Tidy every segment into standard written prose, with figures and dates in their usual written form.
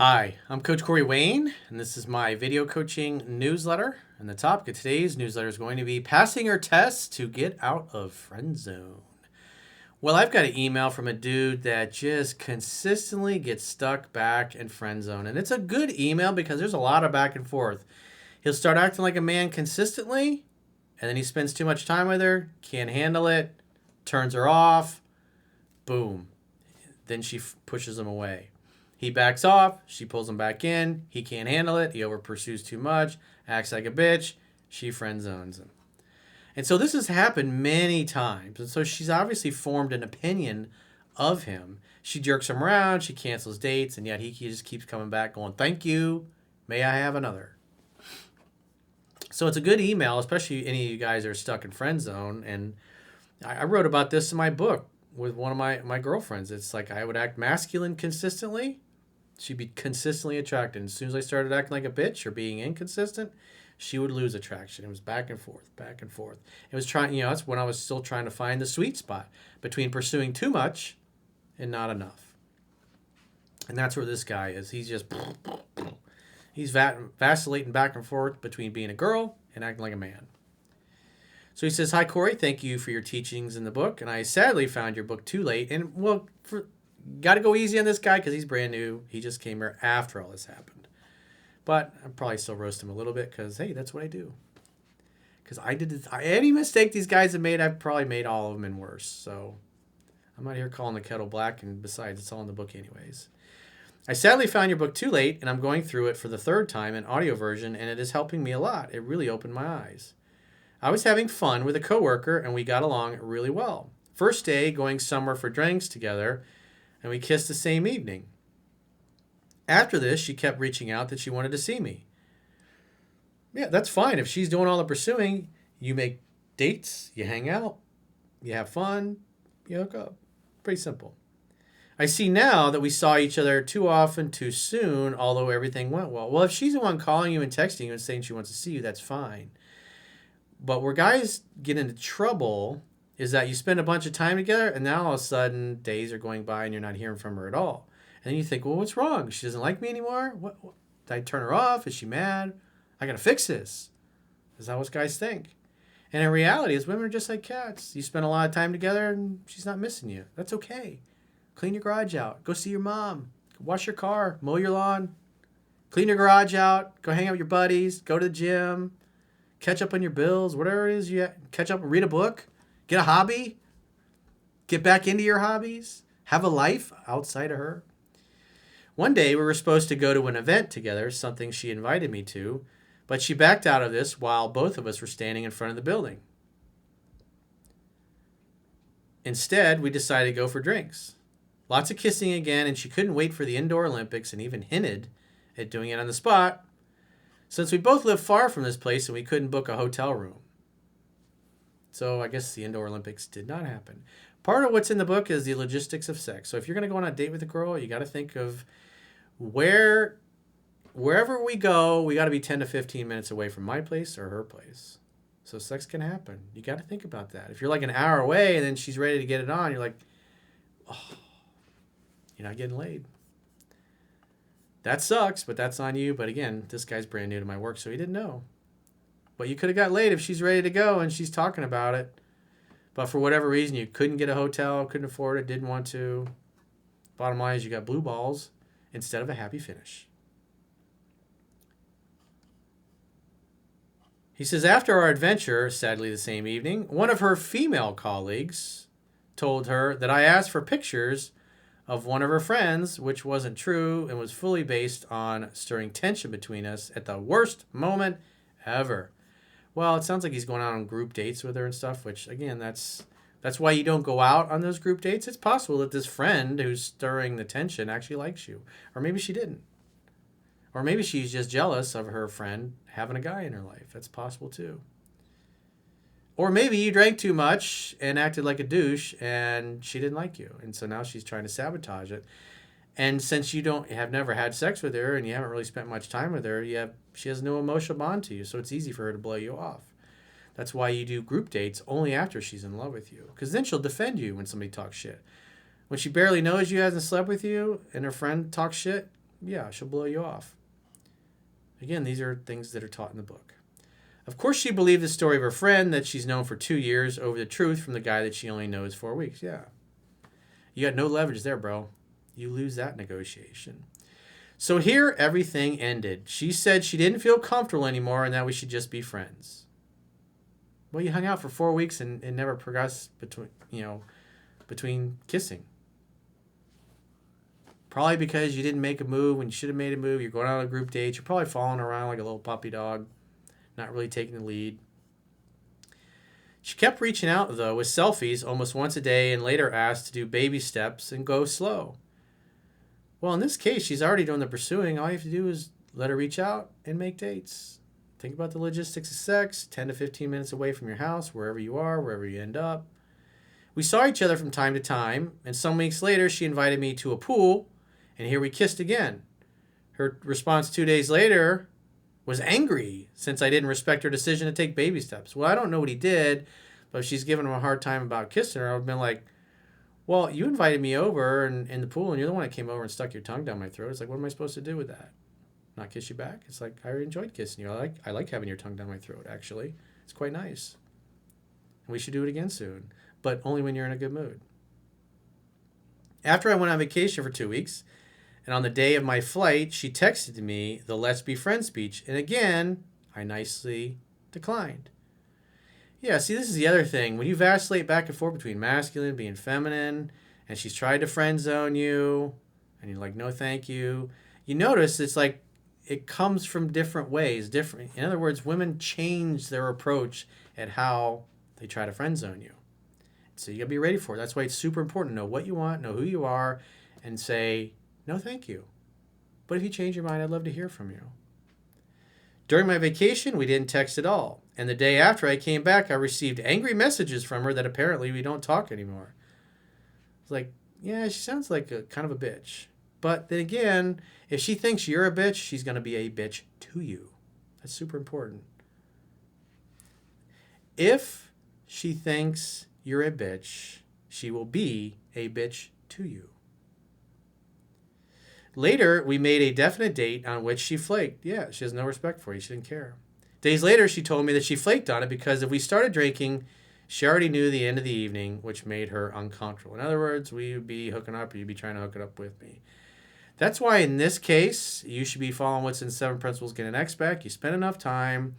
Hi, I'm Coach Corey Wayne, and this is my video coaching newsletter. And the topic of today's newsletter is going to be passing your tests to get out of friend zone. Well, I've got an email from a dude that just consistently gets stuck back in friend zone. And it's a good email because there's a lot of back and forth. He'll start acting like a man consistently, and then he spends too much time with her, can't handle it, turns her off, boom. Then she pushes him away. He backs off. She pulls him back in. He can't handle it. He over pursues too much. Acts like a bitch. She friend zones him. And so this has happened many times. And so she's obviously formed an opinion of him. She jerks him around. She cancels dates. And yet he just keeps coming back going, thank you. May I have another? So it's a good email, especially any of you guys that are stuck in friend zone. And I wrote about this in my book with one of my girlfriends. It's like I would act masculine consistently. She'd be consistently attracted. As soon as I started acting like a bitch or being inconsistent, she would lose attraction. It was back and forth, back and forth. It was trying, that's when I was still trying to find the sweet spot between pursuing too much and not enough. And that's where this guy is. He's vacillating back and forth between being a girl and acting like a man. So he says, "Hi, Corey. Thank you for your teachings in the book. And I sadly found your book too late. And, got to go easy on this guy because he's brand new. He just came here after all this happened. But I'd probably still roast him a little bit because, hey, that's what I do. Because I did this. Any mistake these guys have made, I've probably made all of them and worse. So I'm not here calling the kettle black. And besides, it's all in the book anyways. I sadly found your book too late, and I'm going through it for the third time in audio version, and it is helping me a lot. It really opened my eyes. I was having fun with a coworker, and we got along really well. First day, going somewhere for drinks together, and we kissed the same evening. After this, she kept reaching out that she wanted to see me. Yeah, that's fine. If she's doing all the pursuing, you make dates, you hang out, you have fun, you hook up. Pretty simple. I see now that we saw each other too often, too soon, although everything went well. Well, if she's the one calling you and texting you and saying she wants to see you, that's fine. But where guys get into trouble is that you spend a bunch of time together and now all of a sudden days are going by and you're not hearing from her at all. And then you think, well, what's wrong? She doesn't like me anymore? What? Did I turn her off? Is she mad? I got to fix this. Is that what guys think? And in reality, is women are just like cats. You spend a lot of time together and she's not missing you. That's okay. Clean your garage out. Go see your mom. Wash your car. Mow your lawn. Clean your garage out. Go hang out with your buddies. Go to the gym. Catch up on your bills. Whatever it is, catch up and read a book. Get a hobby. Get back into your hobbies. Have a life outside of her. One day we were supposed to go to an event together, something she invited me to, but she backed out of this while both of us were standing in front of the building. Instead, we decided to go for drinks. Lots of kissing again, and she couldn't wait for the Indoor Olympics and even hinted at doing it on the spot, since we both live far from this place and we couldn't book a hotel room. So I guess the Indoor Olympics did not happen. Part of what's in the book is the logistics of sex. So if you're going to go on a date with a girl, you got to think of wherever we go, we got to be 10 to 15 minutes away from my place or her place. So sex can happen. You got to think about that. If you're like an hour away and then she's ready to get it on, you're like, oh, you're not getting laid. That sucks, but that's on you. But again, this guy's brand new to my work, so he didn't know. But you could have got laid if she's ready to go and she's talking about it. But for whatever reason, you couldn't get a hotel, couldn't afford it, didn't want to. Bottom line is you got blue balls instead of a happy finish. He says, after our adventure, sadly the same evening, one of her female colleagues told her that I asked for pictures of one of her friends, which wasn't true and was fully based on stirring tension between us at the worst moment ever. Well, it sounds like he's going out on group dates with her and stuff, which, again, that's why you don't go out on those group dates. It's possible that this friend who's stirring the tension actually likes you. Or maybe she didn't. Or maybe she's just jealous of her friend having a guy in her life. That's possible, too. Or maybe you drank too much and acted like a douche and she didn't like you. And so now she's trying to sabotage it. And since you have never had sex with her and you haven't really spent much time with her, she has no emotional bond to you. So it's easy for her to blow you off. That's why you do group dates only after she's in love with you. Because then she'll defend you when somebody talks shit. When she barely knows you, hasn't slept with you, and her friend talks shit, yeah, she'll blow you off. Again, these are things that are taught in the book. Of course, she believed the story of her friend that she's known for 2 years over the truth from the guy that she only knows 4 weeks. Yeah. You got no leverage there, bro. You lose that negotiation. So here, everything ended. She said she didn't feel comfortable anymore and that we should just be friends. Well, you hung out for 4 weeks and never progressed between kissing. Probably because you didn't make a move when you should have made a move. You're going out on a group date. You're probably following around like a little puppy dog, not really taking the lead. She kept reaching out, though, with selfies almost once a day and later asked to do baby steps and go slow. Well, in this case, she's already doing the pursuing. All you have to do is let her reach out and make dates. Think about the logistics of sex, 10 to 15 minutes away from your house, wherever you are, wherever you end up. We saw each other from time to time, and some weeks later, she invited me to a pool, and here we kissed again. Her response 2 days later was angry since I didn't respect her decision to take baby steps. Well, I don't know what he did, but if she's giving him a hard time about kissing her, I would have been like, well, you invited me over in the pool, and you're the one that came over and stuck your tongue down my throat. It's like, what am I supposed to do with that? Not kiss you back? It's like, I enjoyed kissing you. I like having your tongue down my throat, actually. It's quite nice. And we should do it again soon, but only when you're in a good mood. After I went on vacation for 2 weeks, and on the day of my flight, she texted me the Let's Be Friends speech. And again, I nicely declined. Yeah, see, this is the other thing. When you vacillate back and forth between masculine, being feminine, and she's tried to friend zone you, and you're like, no, thank you, you notice it's like it comes from different ways. In other words, women change their approach at how they try to friend zone you. So you got to be ready for it. That's why it's super important to know what you want, know who you are, and say, no, thank you. But if you change your mind, I'd love to hear from you. During my vacation, we didn't text at all. And the day after I came back, I received angry messages from her that apparently we don't talk anymore. It's like, yeah, she sounds like a kind of a bitch. But then again, if she thinks you're a bitch, she's going to be a bitch to you. That's super important. If she thinks you're a bitch, she will be a bitch to you. Later, we made a definite date on which she flaked. Yeah, she has no respect for you. She didn't care. Days later, she told me that she flaked on it because if we started drinking, she already knew the end of the evening, which made her uncomfortable. In other words, we would be hooking up or you'd be trying to hook it up with me. That's why in this case, you should be following what's in 7 Principles, Get an X Back. You spend enough time.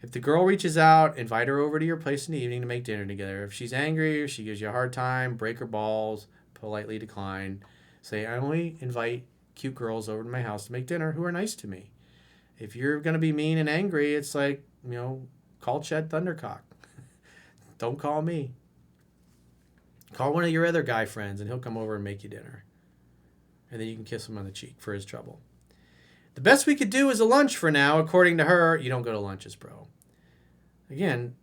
If the girl reaches out, invite her over to your place in the evening to make dinner together. If she's angry or she gives you a hard time, break her balls, politely decline. Say, I only invite cute girls over to my house to make dinner who are nice to me. If you're going to be mean and angry, it's like, call Chet Thundercock. Don't call me. Call one of your other guy friends and he'll come over and make you dinner. And then you can kiss him on the cheek for his trouble. The best we could do is a lunch for now. According to her, you don't go to lunches, bro. Again,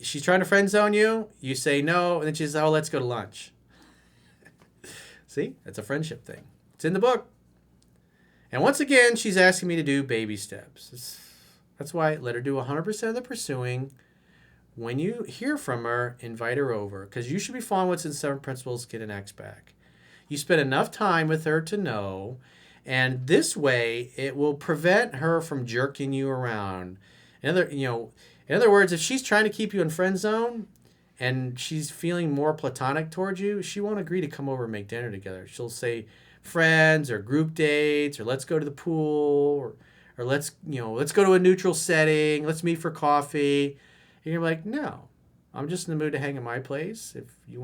she's trying to friend zone you. You say no, and then she says, oh, let's go to lunch. See, that's a friendship thing. It's in the book. And once again, she's asking me to do baby steps. That's why let her do 100% of the pursuing. When you hear from her, invite her over. Because you should be following what's in 7 Principles, Get an X Back. You spend enough time with her to know. And this way, it will prevent her from jerking you around. In other words, if she's trying to keep you in friend zone and she's feeling more platonic towards you, she won't agree to come over and make dinner together. She'll say friends or group dates or let's go to the pool or let's go to a neutral setting. Let's meet for coffee. And you're like, no, I'm just in the mood to hang at my place. If you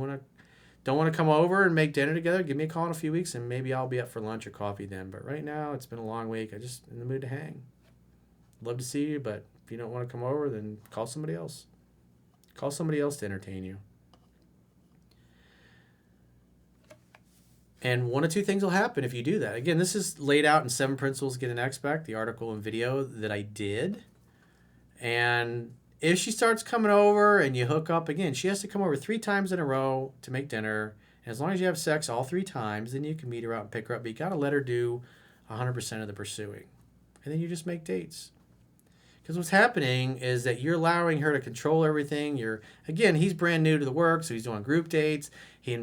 don't want to come over and make dinner together, give me a call in a few weeks and maybe I'll be up for lunch or coffee then. But right now, it's been a long week. I'm just in the mood to hang. Love to see you, but if you don't want to come over, then call somebody else. Call somebody else to entertain you. And one of two things will happen if you do that. Again, this is laid out in 7 Principles, Get an X Back, the article and video that I did. And if she starts coming over and you hook up, again, she has to come over 3 times in a row to make dinner. And as long as you have sex all 3 times, then you can meet her out and pick her up. But you got to let her do 100% of the pursuing. And then you just make dates. Because what's happening is that you're allowing her to control everything. Again, he's brand new to the work, so he's doing group dates. He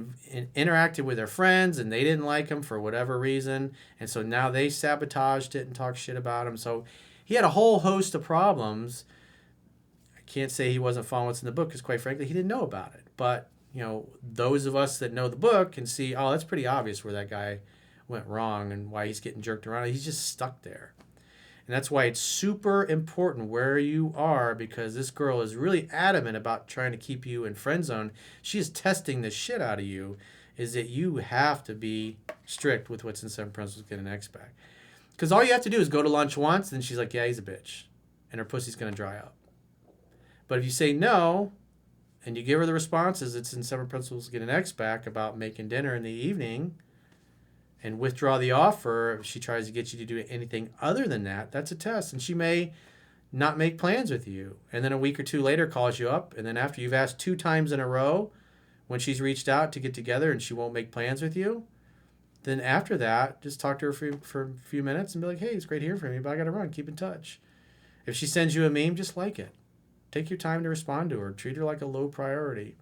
interacted with her friends, and they didn't like him for whatever reason. And so now they sabotaged it and talked shit about him. So he had a whole host of problems. I can't say he wasn't following what's in the book because, quite frankly, he didn't know about it. But, those of us that know the book can see, oh, that's pretty obvious where that guy went wrong and why he's getting jerked around. He's just stuck there. And that's why it's super important where you are, because this girl is really adamant about trying to keep you in friend zone. She is testing the shit out of you, is that you have to be strict with what's in 7 Principles Get an X back. Because all you have to do is go to lunch once, and she's like, yeah, he's a bitch. And her pussy's going to dry up. But if you say no, and you give her the responses, it's in 7 Principles Get an X back about making dinner in the evening, and withdraw the offer, if she tries to get you to do anything other than that, that's a test. And she may not make plans with you. And then a week or two later calls you up. And then after you've asked 2 times in a row, when she's reached out to get together and she won't make plans with you, then after that, just talk to her for a few minutes and be like, hey, it's great hearing from you, but I got to run. Keep in touch. If she sends you a meme, just like it. Take your time to respond to her. Treat her like a low priority.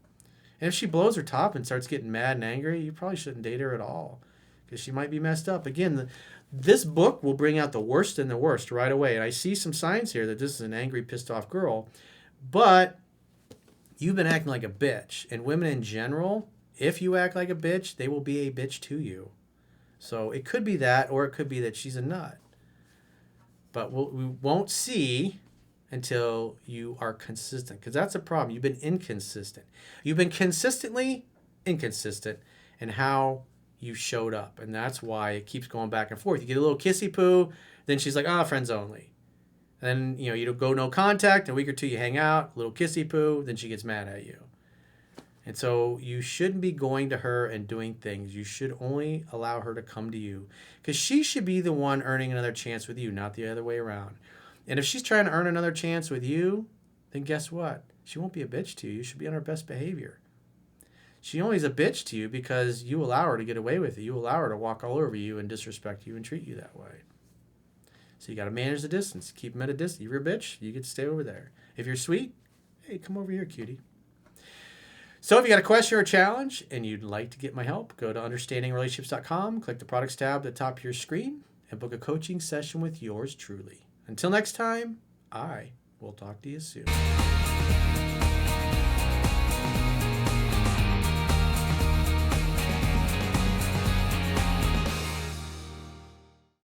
And if she blows her top and starts getting mad and angry, you probably shouldn't date her at all, because she might be messed up. Again, this book will bring out the worst in the worst right away. And I see some signs here that this is an angry, pissed off girl. But you've been acting like a bitch. And women in general, if you act like a bitch, they will be a bitch to you. So it could be that, or it could be that she's a nut. But we won't see until you are consistent, because that's a problem. You've been inconsistent. You've been consistently inconsistent in how you showed up, and that's why it keeps going back and forth. You get a little kissy poo, then she's like, friends only. And then you go no contact, a week or two you hang out, a little kissy poo, then she gets mad at you. And so you shouldn't be going to her and doing things. You should only allow her to come to you, because she should be the one earning another chance with you, not the other way around. And if she's trying to earn another chance with you, then guess what? She won't be a bitch to you. You should be on her best behavior. She only is a bitch to you because you allow her to get away with it. You allow her to walk all over you and disrespect you and treat you that way. So you got to manage the distance. Keep them at a distance. If you're a bitch, you get to stay over there. If you're sweet, hey, come over here, cutie. So if you got a question or a challenge and you'd like to get my help, go to understandingrelationships.com, click the products tab at the top of your screen, and book a coaching session with yours truly. Until next time, I will talk to you soon.